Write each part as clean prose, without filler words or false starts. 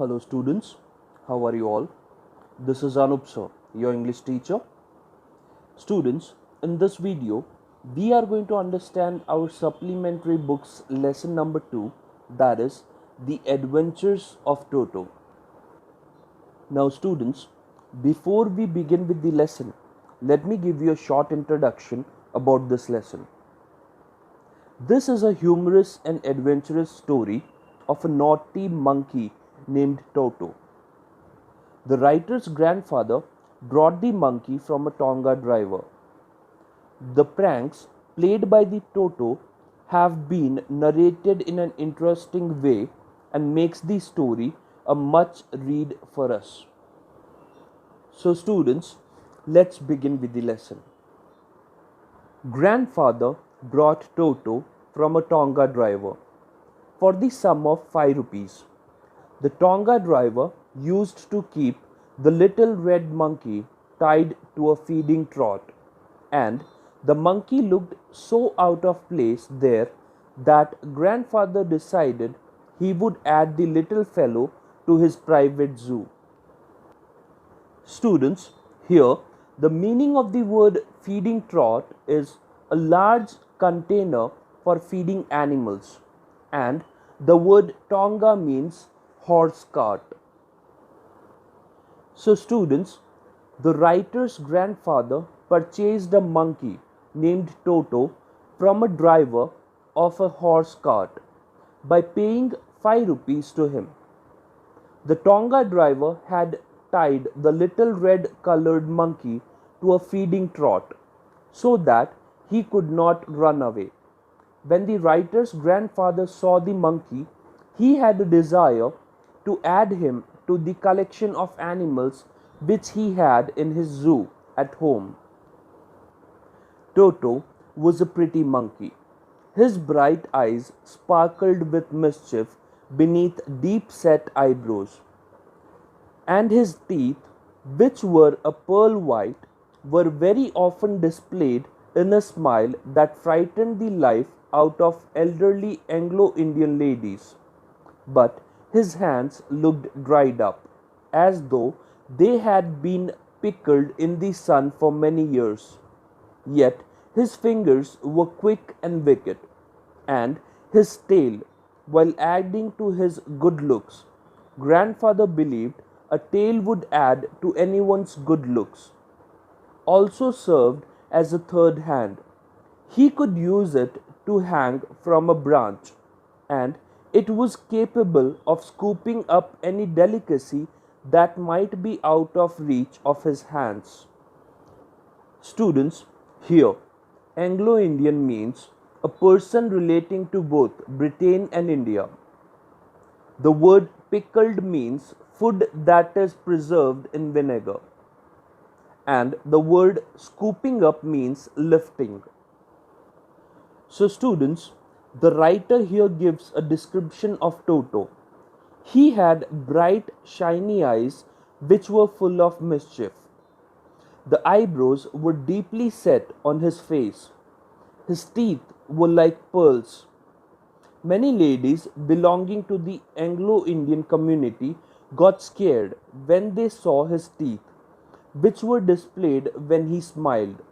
Hello students, how are you all? This is Anup sir, your English teacher. Students, in this video, we are going to understand our supplementary books lesson number 2, that is The Adventures of Toto. Now students, before we begin with the lesson, let me give you a short introduction about this lesson. This is a humorous and adventurous story of a naughty monkey named Toto. The writer's grandfather brought the monkey from a Tonga driver. The pranks played by the Toto have been narrated in an interesting way and makes the story a much read for us. So students, let's begin with the lesson. Grandfather brought Toto from a Tonga driver for the sum of 5 rupees. The Tonga driver used to keep the little red monkey tied to a feeding trough, and the monkey looked so out of place there that grandfather decided he would add the little fellow to his private zoo. Students, here the meaning of the word feeding trough is a large container for feeding animals, and the word Tonga means horse cart. So students, the writer's grandfather purchased a monkey named Toto from a driver of a horse cart by paying 5 rupees to him. The Tonga driver had tied the little red colored monkey to a feeding trough so that he could not run away. When the writer's grandfather saw the monkey, he had a desire to add him to the collection of animals which he had in his zoo at home. Toto was a pretty monkey. His bright eyes sparkled with mischief beneath deep-set eyebrows, and his teeth, which were a pearl white, were very often displayed in a smile that frightened the life out of elderly Anglo-Indian ladies. But his hands looked dried up, as though they had been pickled in the sun for many years. Yet his fingers were quick and wicked, and his tail, while adding to his good looks, grandfather believed a tail would add to anyone's good looks, also served as a third hand. He could use it to hang from a branch, and it was capable of scooping up any delicacy that might be out of reach of his hands. Students, here Anglo-Indian means a person relating to both Britain and India. The word pickled means food that is preserved in vinegar, and the word scooping up means lifting. So students, the writer here gives a description of Toto. He had bright, shiny eyes which were full of mischief. The eyebrows were deeply set on his face. His teeth were like pearls. Many ladies belonging to the Anglo-Indian community got scared when they saw his teeth, which were displayed when he smiled.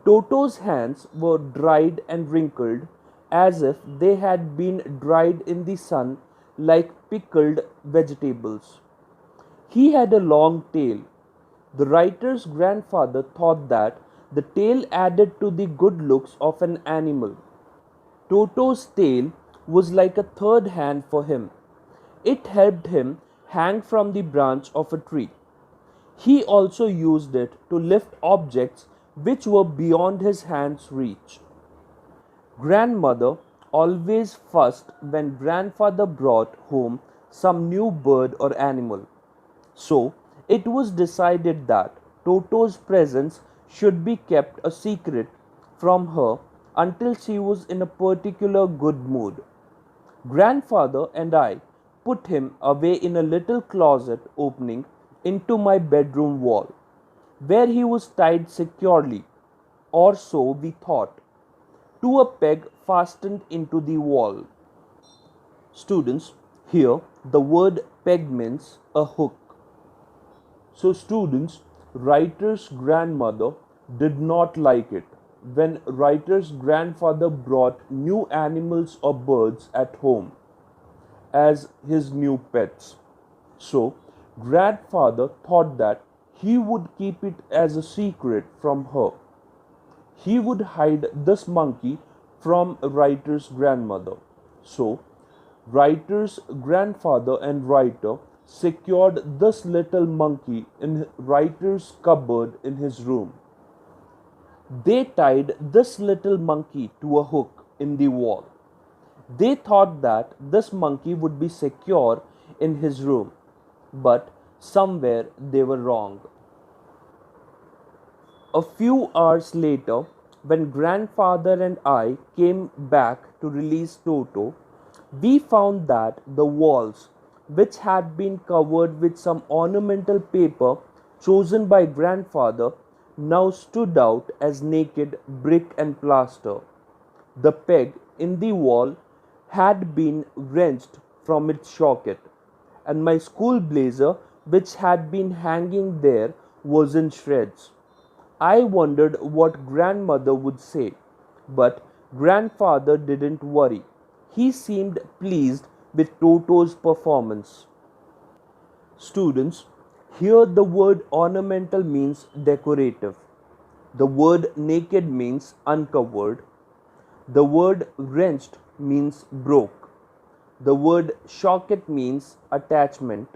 Toto's hands were dried and wrinkled as if they had been dried in the sun like pickled vegetables. He had a long tail. The writer's grandfather thought that the tail added to the good looks of an animal. Toto's tail was like a third hand for him. It helped him hang from the branch of a tree. He also used it to lift objects which were beyond his hand's reach. Grandmother always fussed when grandfather brought home some new bird or animal. So it was decided that Toto's presence should be kept a secret from her until she was in a particular good mood. Grandfather and I put him away in a little closet opening into my bedroom wall, where he was tied securely, or so we thought, to a peg fastened into the wall. Students, here The word peg means a hook. So, students, writer's grandmother did not like it when writer's grandfather brought new animals or birds at home as his new pets. So, grandfather thought that he would keep it as a secret from her. He would hide this monkey from writer's grandmother. So, writer's grandfather and writer secured this little monkey in writer's cupboard in his room. They tied this little monkey to a hook in the wall. They thought that this monkey would be secure in his room, but somewhere they were wrong. A few hours later, when grandfather and I came back to release Toto, we found that the walls, which had been covered with some ornamental paper chosen by grandfather, now stood out as naked brick and plaster. The peg in the wall had been wrenched from its socket, and my school blazer, which had been hanging there, was in shreds. I wondered what grandmother would say, but grandfather didn't worry. He seemed pleased with Toto's performance. Students, here the word ornamental means decorative. The word naked means uncovered. The word wrenched means broke. The word socket means attachment.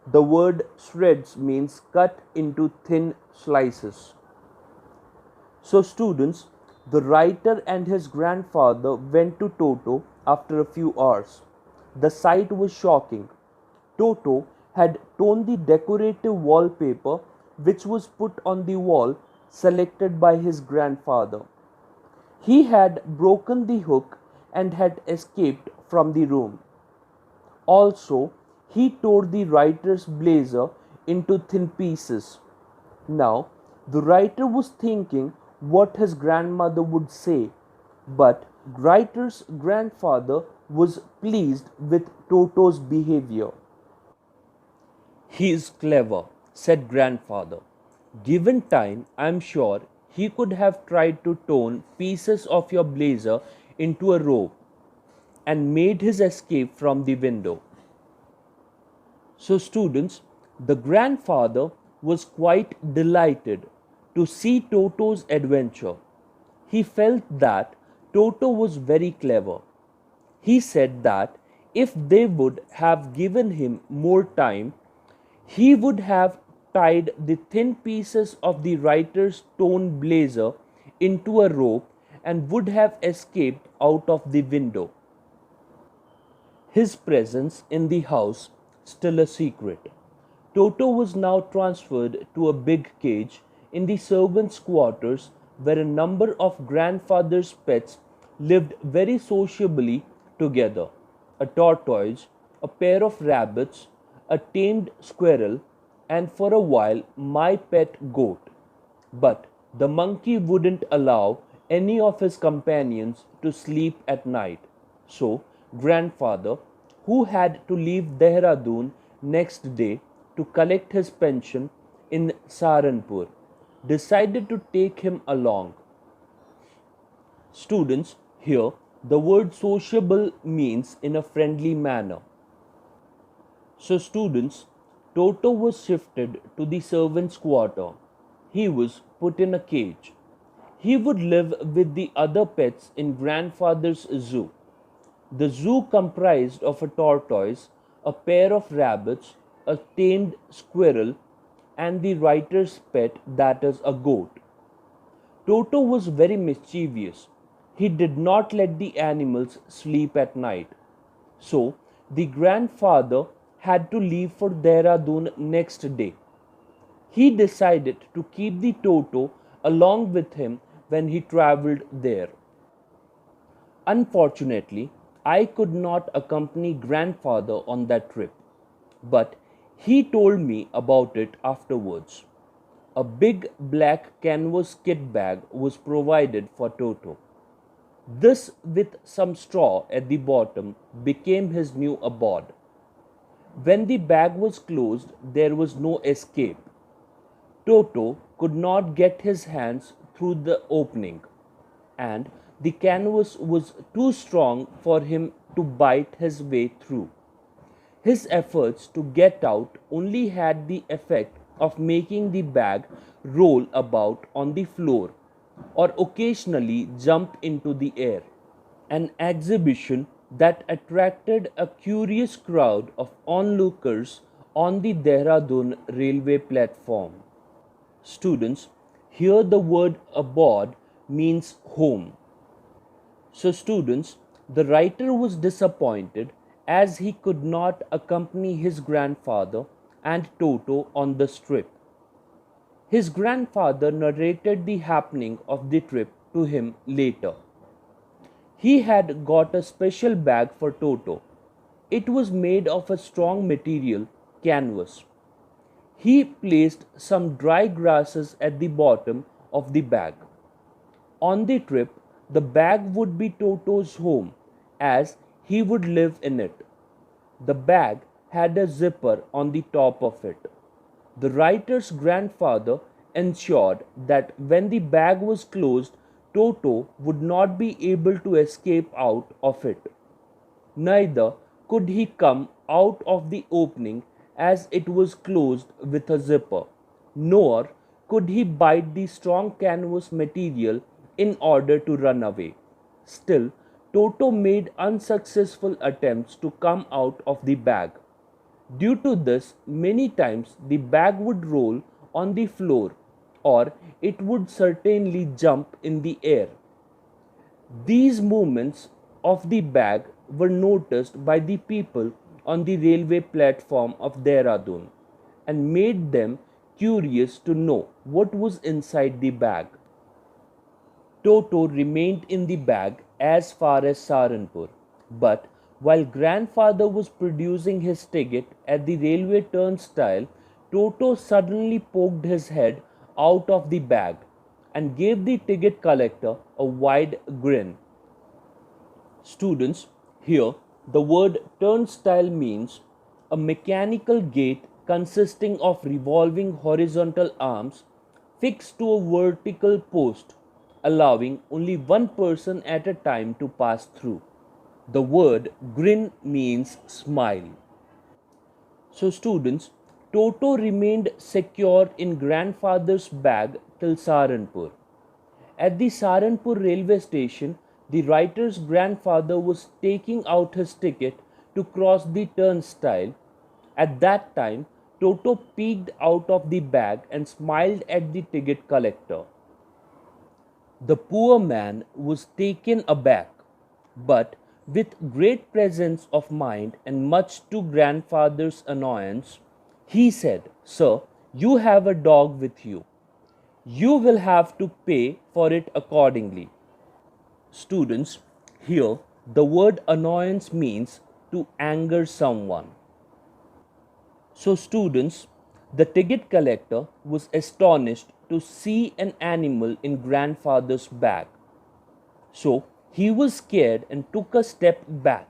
The word shreds means cut into thin slices. So, students, the writer and his grandfather went to Toto after a few hours. The sight was shocking. Toto had torn the decorative wallpaper which was put on the wall selected by his grandfather. He had broken the hook and had escaped from the room. Also, he tore the writer's blazer into thin pieces. Now, the writer was thinking what his grandmother would say, but writer's grandfather was pleased with Toto's behavior. "He is clever," said grandfather. "Given time, I am sure he could have tried to torn pieces of your blazer into a rope and made his escape from the window." So, students, the grandfather was quite delighted to see Toto's adventure. He felt that Toto was very clever. He said that if they would have given him more time, he would have tied the thin pieces of the writer's torn blazer into a rope and would have escaped out of the window. His presence in the house still a secret. Toto was now transferred to a big cage in the servants' quarters where a number of grandfather's pets lived very sociably together. A tortoise, a pair of rabbits, a tamed squirrel, and for a while my pet goat. But the monkey wouldn't allow any of his companions to sleep at night. So, grandfather, who had to leave Dehradun next day to collect his pension in Saharanpur, decided to take him along. Students, here the word sociable means in a friendly manner. So, students, Toto was shifted to the servants' quarter. He was put in a cage. He would live with the other pets in grandfather's zoo. The zoo comprised of a tortoise, a pair of rabbits, a tamed squirrel, and the writer's pet, that is, a goat. Toto was very mischievous. He did not let the animals sleep at night. So, the grandfather had to leave for Dehradun next day. He decided to keep the Toto along with him when he travelled there. Unfortunately, I could not accompany grandfather on that trip, but he told me about it afterwards. A big black canvas kit bag was provided for Toto. This, with some straw at the bottom, became his new abode. When the bag was closed, there was no escape. Toto could not get his hands through the opening, and the canvas was too strong for him to bite his way through. His efforts to get out only had the effect of making the bag roll about on the floor or occasionally jump into the air, an exhibition that attracted a curious crowd of onlookers on the Dehradun railway platform. Students, here the word abroad means home. So, students, the writer was disappointed as he could not accompany his grandfather and Toto on the trip. His grandfather narrated the happening of the trip to him later. He had got a special bag for Toto. It was made of a strong material, canvas. He placed some dry grasses at the bottom of the bag. On the trip, the bag would be Toto's home as he would live in it. The bag had a zipper on the top of it. The writer's grandfather ensured that when the bag was closed, Toto would not be able to escape out of it. Neither could he come out of the opening as it was closed with a zipper, nor could he bite the strong canvas material in order to run away. Still, Toto made unsuccessful attempts to come out of the bag. Due to this, many times the bag would roll on the floor or it would certainly jump in the air. These movements of the bag were noticed by the people on the railway platform of Dehradun and made them curious to know what was inside the bag. Toto remained in the bag as far as Saharanpur, but while grandfather was producing his ticket at the railway turnstile, Toto suddenly poked his head out of the bag and gave the ticket collector a wide grin. Students, here the word turnstile means a mechanical gate consisting of revolving horizontal arms fixed to a vertical post, allowing only one person at a time to pass through. The word grin means smile. So, students, Toto remained secure in grandfather's bag till Saharanpur. At the Saharanpur railway station, the writer's grandfather was taking out his ticket to cross the turnstile. At that time, Toto peeked out of the bag and smiled at the ticket collector. The poor man was taken aback, but with great presence of mind and much to grandfather's annoyance, he said, "Sir, you have a dog with you. You will have to pay for it accordingly." Students, here the word annoyance means to anger someone. So, students, the ticket collector was astonished to see an animal in grandfather's bag. So, he was scared and took a step back.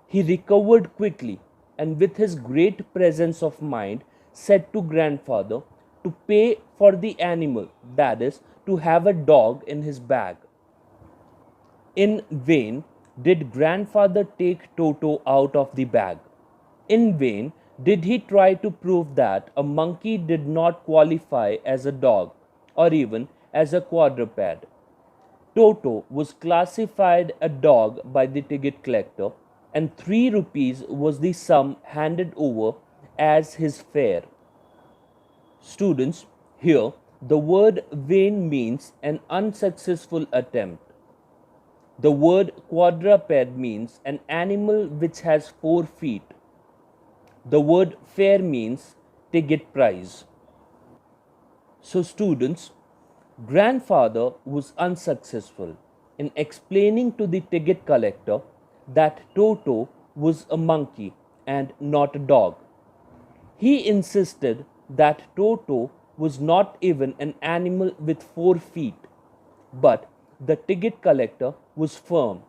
He recovered quickly and, with his great presence of mind, said to grandfather to pay for the animal, that is, to have a dog in his bag. In vain did grandfather take Toto out of the bag. In vain did he try to prove that a monkey did not qualify as a dog or even as a quadruped. Toto was classified a dog by the ticket collector, and 3 rupees was the sum handed over as his fare. Students, here the word vain means an unsuccessful attempt. The word quadruped means an animal which has 4 feet. The word fare means ticket price. So, students, grandfather was unsuccessful in explaining to the ticket collector that Toto was a monkey and not a dog. He insisted that Toto was not even an animal with 4 feet, but the ticket collector was firm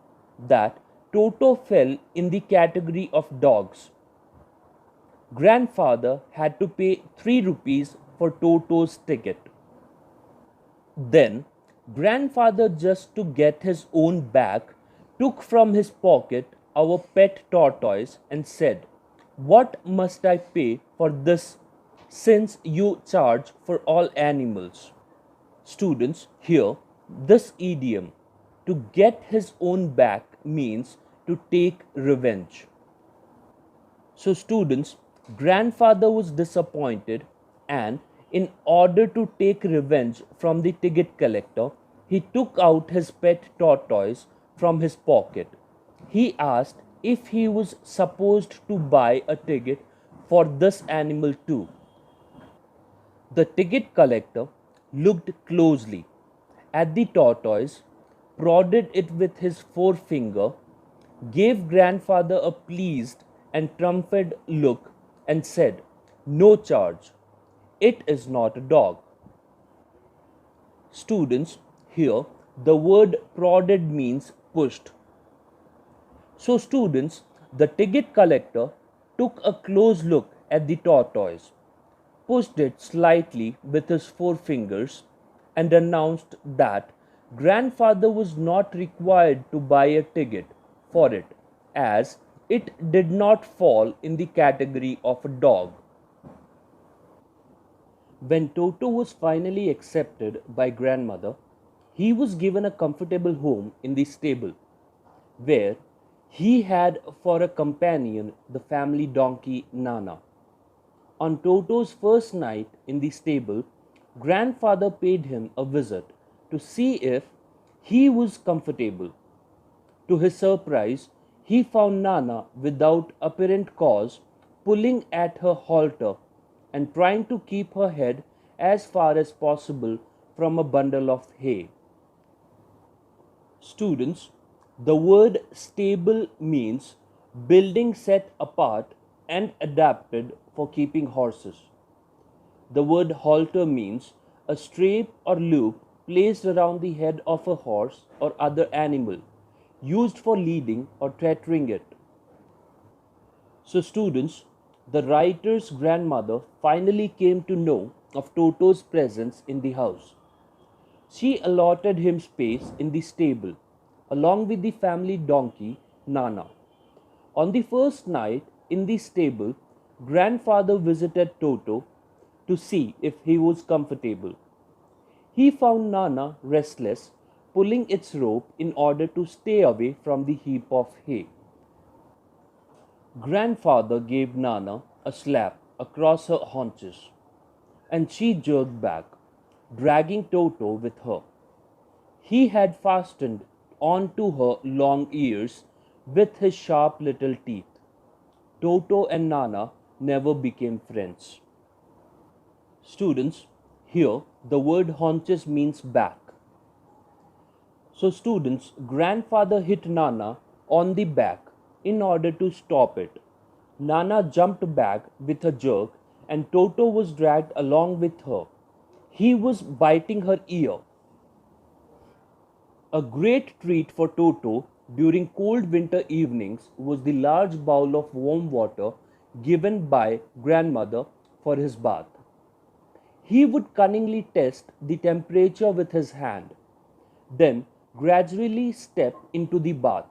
that Toto fell in the category of dogs. Grandfather had to pay 3 rupees for Toto's ticket. Then, grandfather, just to get his own back, took from his pocket our pet tortoise and said, "What must I pay for this since you charge for all animals?" Students, here, this idiom, to get his own back, means to take revenge. So, students, grandfather was disappointed, and in order to take revenge from the ticket collector, he took out his pet tortoise from his pocket. He asked if he was supposed to buy a ticket for this animal too. The ticket collector looked closely at the tortoise, prodded it with his forefinger, gave grandfather a pleased and triumphant look, and said, "No charge. It is not a dog." Students, here the word prodded means pushed. So, students, the ticket collector took a close look at the tortoise, pushed it slightly with his forefingers, and announced that grandfather was not required to buy a ticket for it, as it did not fall in the category of a dog. When Toto was finally accepted by grandmother, he was given a comfortable home in the stable, where he had for a companion the family donkey Nana. On Toto's first night in the stable, grandfather paid him a visit to see if he was comfortable. To his surprise, he found Nana without apparent cause pulling at her halter and trying to keep her head as far as possible from a bundle of hay. Students, the word stable means building set apart and adapted for keeping horses. The word halter means a strap or loop placed around the head of a horse or other animal, used for leading or tethering it. So, students, the writer's grandmother finally came to know of Toto's presence in the house. She allotted him space in the stable, along with the family donkey, Nana. On the first night in the stable, grandfather visited Toto to see if he was comfortable. He found Nana restless, pulling its rope in order to stay away from the heap of hay. Grandfather gave Nana a slap across her haunches, and she jerked back, dragging Toto with her. He had fastened onto her long ears with his sharp little teeth. Toto and Nana never became friends. Students, here the word haunches means back. So, students, grandfather hit Nana on the back in order to stop it. Nana jumped back with a jerk, and Toto was dragged along with her. He was biting her ear. A great treat for Toto during cold winter evenings was the large bowl of warm water given by grandmother for his bath. He would cunningly test the temperature with his hand, then gradually step into the bath,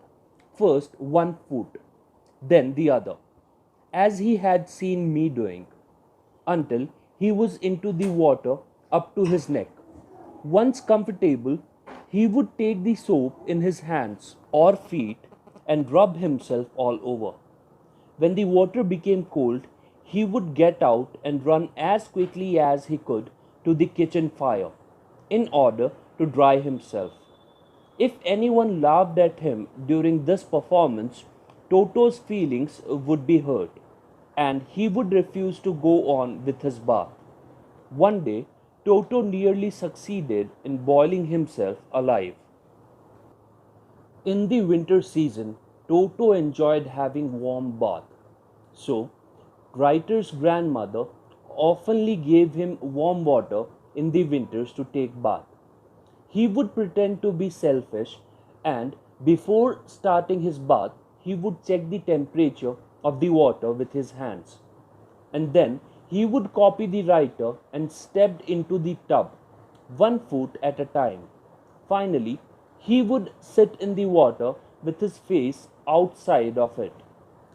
first one foot, then the other, as he had seen me doing, until he was into the water up to his neck. Once comfortable, he would take the soap in his hands or feet and rub himself all over. When the water became cold, he would get out and run as quickly as he could to the kitchen fire in order to dry himself. If anyone laughed at him during this performance, Toto's feelings would be hurt, and he would refuse to go on with his bath. One day, Toto nearly succeeded in boiling himself alive. In the winter season, Toto enjoyed having warm bath. So, writer's grandmother oftenly gave him warm water in the winters to take bath. He would pretend to be selfish, and before starting his bath, he would check the temperature of the water with his hands. and then he would copy the writer and stepped into the tub, 1 foot at a time. Finally, he would sit in the water with his face outside of it.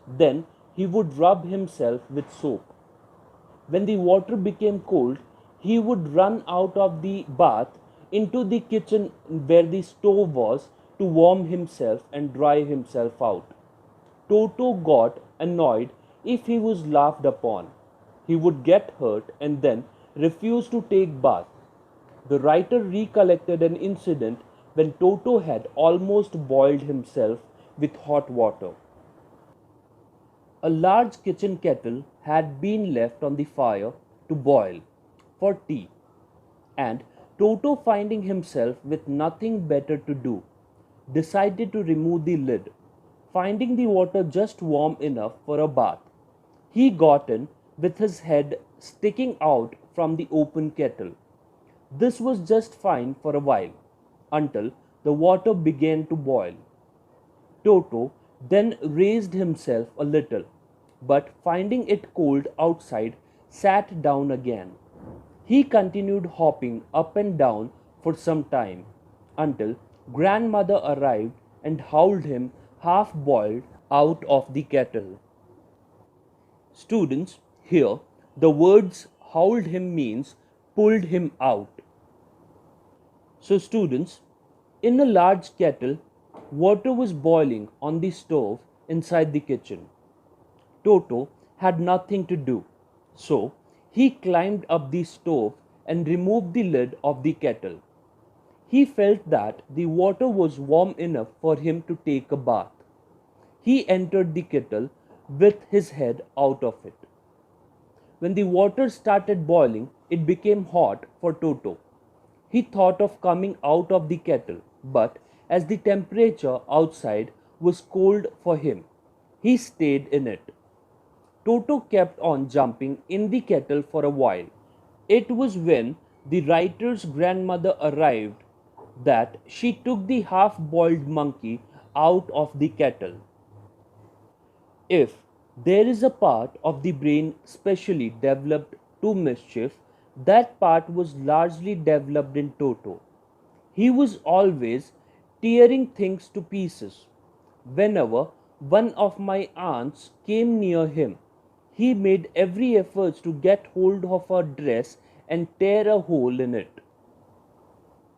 Then he would rub himself with soap. When the water became cold, he would run out of the bath into the kitchen where the stove was to warm himself and dry himself out. Toto got annoyed if he was laughed upon. He would get hurt and then refuse to take bath. The writer recollected an incident when Toto had almost boiled himself with hot water. A large kitchen kettle had been left on the fire to boil for tea, and Toto, finding himself with nothing better to do, decided to remove the lid. Finding the water just warm enough for a bath, he got in with his head sticking out from the open kettle. This was just fine for a while, until the water began to boil. Toto then raised himself a little, but finding it cold outside, sat down again. He continued hopping up and down for some time, until grandmother arrived and hauled him half boiled out of the kettle. Students, here the words hauled him means pulled him out. So, students, in a large kettle, water was boiling on the stove inside the kitchen. Toto had nothing to do, so he climbed up the stove and removed the lid of the kettle. He felt that the water was warm enough for him to take a bath. He entered the kettle with his head out of it. When the water started boiling, it became hot for Toto. He thought of coming out of the kettle, but as the temperature outside was cold for him, he stayed in it. Toto kept on jumping in the kettle for a while. It was when the writer's grandmother arrived that she took the half boiled monkey out of the kettle. If there is a part of the brain specially developed to mischief, that part was largely developed in Toto. He was always tearing things to pieces. Whenever one of my aunts came near him, he made every effort to get hold of her dress and tear a hole in it.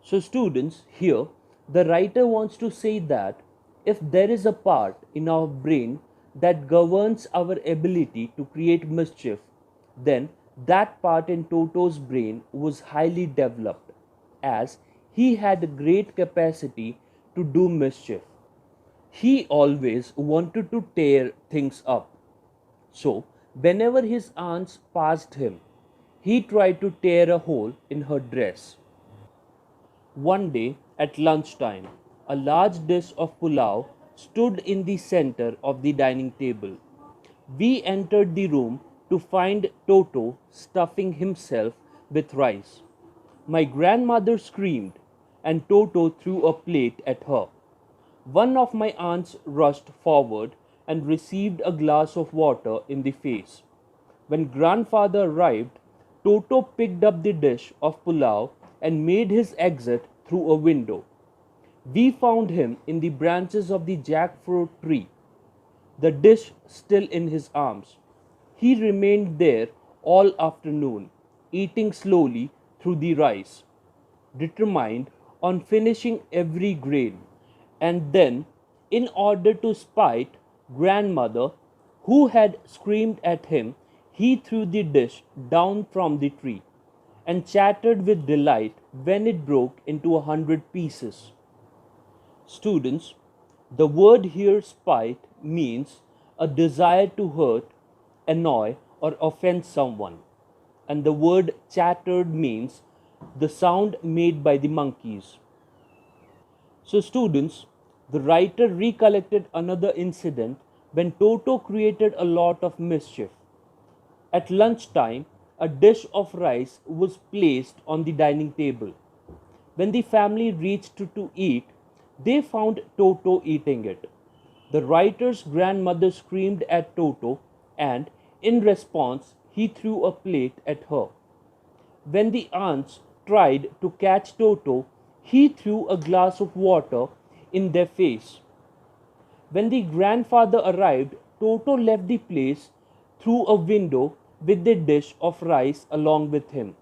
So, students, here the writer wants to say that if there is a part in our brain that governs our ability to create mischief, then that part in Toto's brain was highly developed, as he had a great capacity to do mischief. He always wanted to tear things up. So, whenever his aunts passed him, he tried to tear a hole in her dress. One day at lunchtime, a large dish of pulao stood in the center of the dining table. We entered the room to find Toto stuffing himself with rice. My grandmother screamed, and Toto threw a plate at her. One of my aunts rushed forward and received a glass of water in the face. When grandfather arrived, Toto picked up the dish of pulao and made his exit through a window. We found him in the branches of the jackfruit tree, the dish still in his arms. He remained there all afternoon, eating slowly through the rice, determined on finishing every grain. And then, in order to spite grandmother, who had screamed at him, he threw the dish down from the tree and chattered with delight when it broke into 100 pieces. Students, the word here spite means a desire to hurt, annoy, or offend someone, and the word chattered means the sound made by the monkeys. So, students, the writer recollected another incident when Toto created a lot of mischief. At lunchtime, a dish of rice was placed on the dining table. When the family reached to eat, they found Toto eating it. The writer's grandmother screamed at Toto, and in response, he threw a plate at her. When the aunts tried to catch Toto, he threw a glass of water in their face. When the grandfather arrived, Toto left the place through a window with the dish of rice along with him.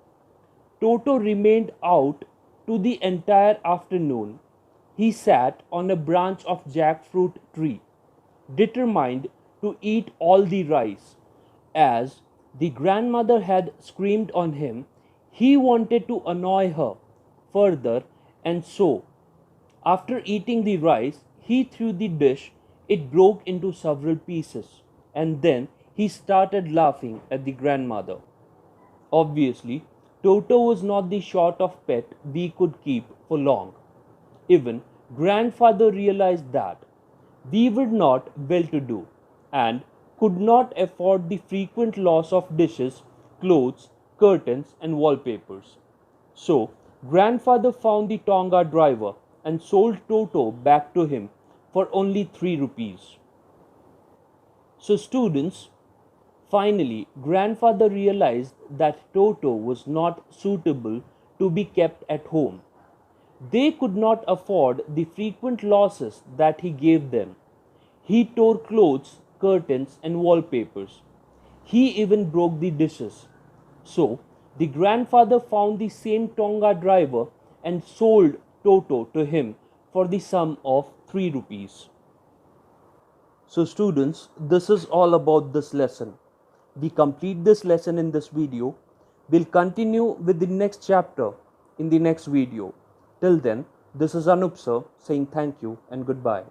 Toto remained out to the entire afternoon. He sat on a branch of jackfruit tree, determined to eat all the rice. As the grandmother had screamed on him, he wanted to annoy her further, and so, after eating the rice, he threw the dish. It broke into several pieces, and then he started laughing at the grandmother. Obviously, Toto was not the sort of pet we could keep for long. Even grandfather realized that we were not well to do and could not afford the frequent loss of dishes, clothes, curtains, and wallpapers. So, grandfather found the Tonga driver and sold Toto back to him for only 3 rupees. So, students, finally, grandfather realized that Toto was not suitable to be kept at home. They could not afford the frequent losses that he gave them. He tore clothes, curtains, and wallpapers. He even broke the dishes. So, the grandfather found the same Tonga driver and sold Toto to him for the sum of 3 rupees. So, students, this is all about this lesson. We complete this lesson in this video. We'll continue with the next chapter in the next video. Till then, this is Anup sir saying thank you and goodbye.